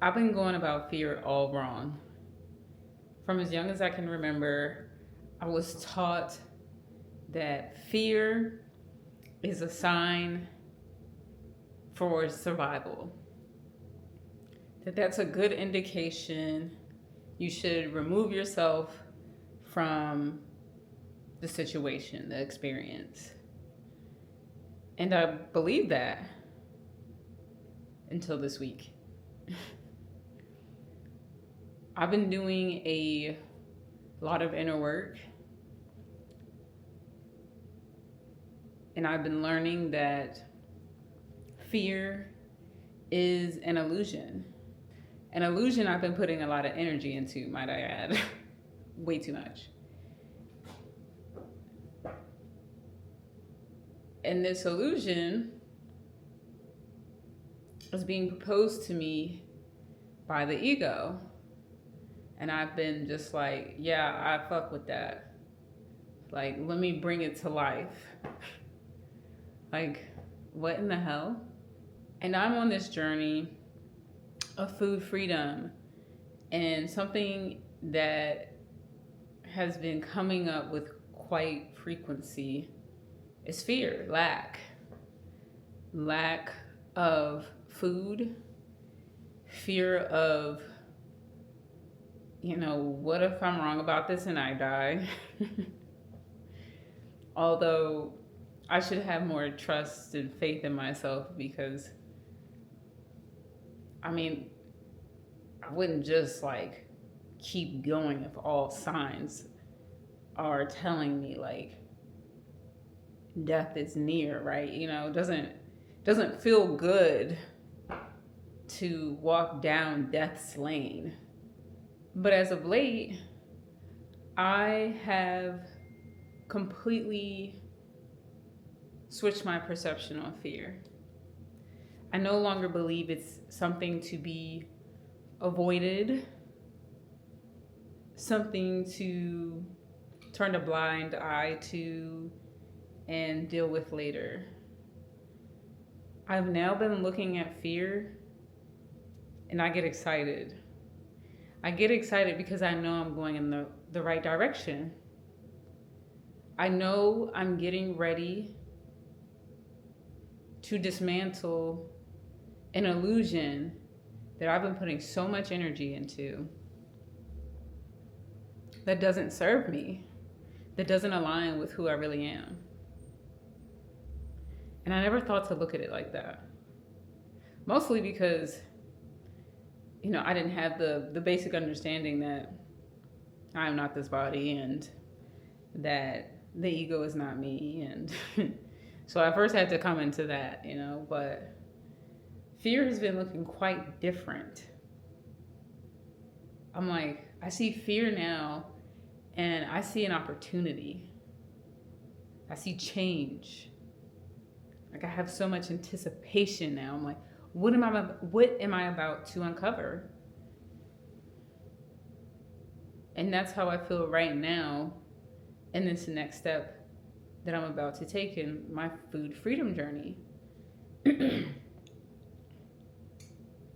I've been going about fear all wrong. From as young as I can remember, I was taught that fear is a sign for survival. That's a good indication you should remove yourself from the situation, the experience. And I believed that until this week. I've been doing a lot of inner work, and I've been learning that fear is an illusion. An illusion I've been putting a lot of energy into, might I add. Way too much. And this illusion is being proposed to me by the ego. And I've been just like, yeah, I fuck with that. Like, let me bring it to life. Like, what in the hell? And I'm on this journey of food freedom, and something that has been coming up with quite frequency is fear, lack of food, fear of, what if I'm wrong about this and I die? Although I should have more trust and faith in myself, because I wouldn't just like keep going if all signs are telling me like death is near, right? It doesn't feel good to walk down death's lane. But as of late, I have completely switched my perception on fear. I no longer believe it's something to be avoided, something to turn a blind eye to and deal with later. I've now been looking at fear and I get excited. I get excited because I know I'm going in the right direction. I know I'm getting ready to dismantle an illusion that I've been putting so much energy into that doesn't serve me, that doesn't align with who I really am. And I never thought to look at it like that. Mostly because, I didn't have the basic understanding that I am not this body and that the ego is not me. And so I first had to come into that, but fear has been looking quite different. I'm like, I see fear now and I see an opportunity. I see change. Like, I have so much anticipation now. I'm like, what am I about to uncover? And that's how I feel right now in this next step that I'm about to take in my food freedom journey.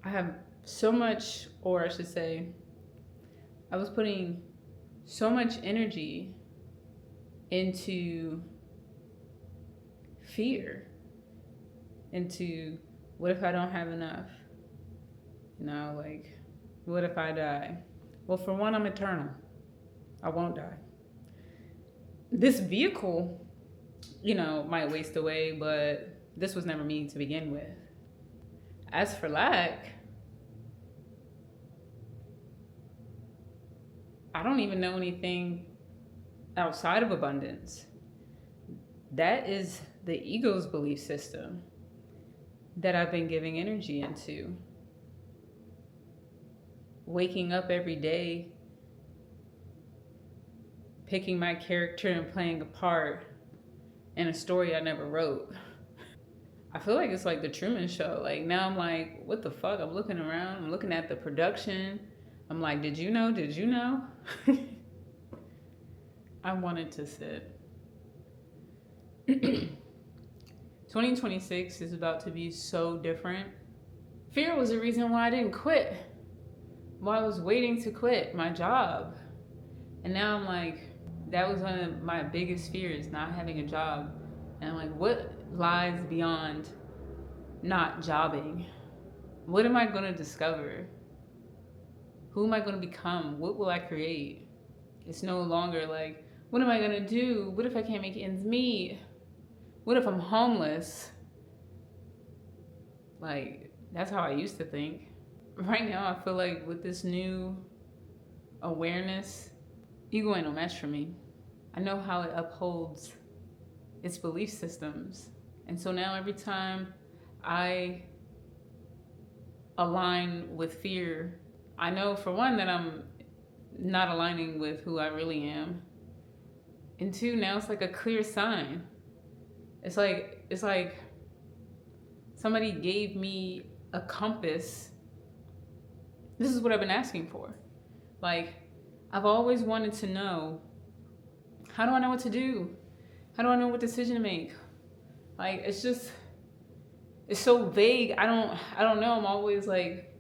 I have so much, or I should say, I was putting so much energy into fear, into what if I don't have enough? Like, what if I die? Well, for one, I'm eternal. I won't die. This vehicle, might waste away, but this was never me to begin with. As for lack, I don't even know anything outside of abundance. That is the ego's belief system that I've been giving energy into. Waking up every day, picking my character and playing a part in a story I never wrote. I feel like it's like the Truman Show. Like, now I'm like, what the fuck? I'm looking around, I'm looking at the production. I'm like, did you know? I wanted to sit. 2026 is about to be so different. Fear was the reason why I didn't quit. Well, I was waiting to quit my job. And now I'm like, that was one of my biggest fears, not having a job. And I'm like, what lies beyond not jobbing? What am I going to discover? Who am I going to become? What will I create? It's no longer like, what am I going to do? What if I can't make ends meet? What if I'm homeless? Like, that's how I used to think. Right now, I feel like with this new awareness, ego ain't no match for me. I know how it upholds its belief systems. And so now every time I align with fear, I know for one that I'm not aligning with who I really am. And two, now it's like a clear sign. It's like somebody gave me a compass. This is what I've been asking for. Like, I've always wanted to know, how do I know what to do? How do I know what decision to make? Like, it's so vague. I don't know. I'm always like,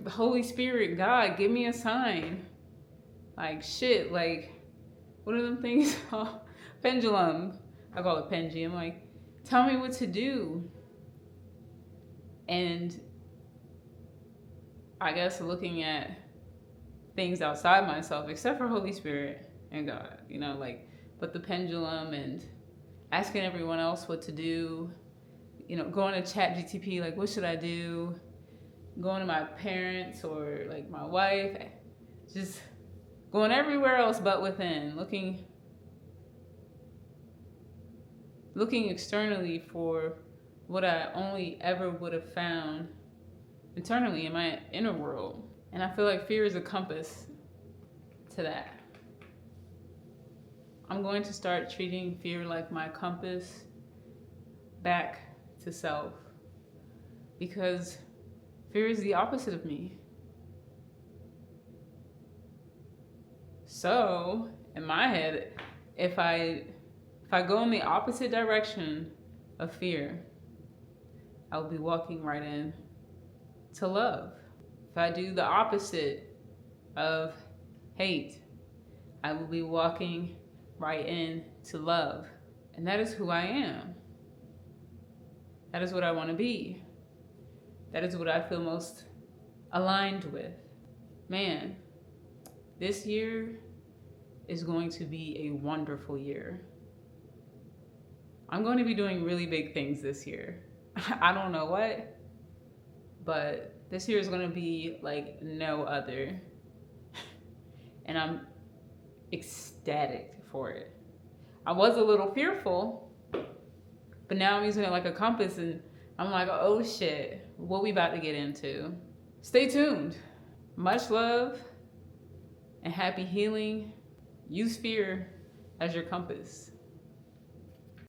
Holy Spirit, God, give me a sign. Like, shit, like, what are them things called? Pendulum. I call it Penji. I'm like, tell me what to do. And I guess looking at things outside myself, except for Holy Spirit and God, like, but the pendulum and asking everyone else what to do, going to ChatGPT, like, what should I do? Going to my parents or like my wife, just going everywhere else but within, looking externally for what I only ever would have found internally in my inner world. And I feel like fear is a compass to that. I'm going to start treating fear like my compass back to self, because fear is the opposite of me. So, in my head, if I go in the opposite direction of fear, I will be walking right in to love. If I do the opposite of hate, I will be walking right in to love. And that is who I am. That is what I want to be. That is what I feel most aligned with. Man, this year is going to be a wonderful year. I'm going to be doing really big things this year. I don't know what, but this year is going to be like no other. And I'm ecstatic for it. I was a little fearful, but now I'm using it like a compass, and I'm like, oh shit, what we about to get into? Stay tuned. Much love and happy healing. Use fear as your compass.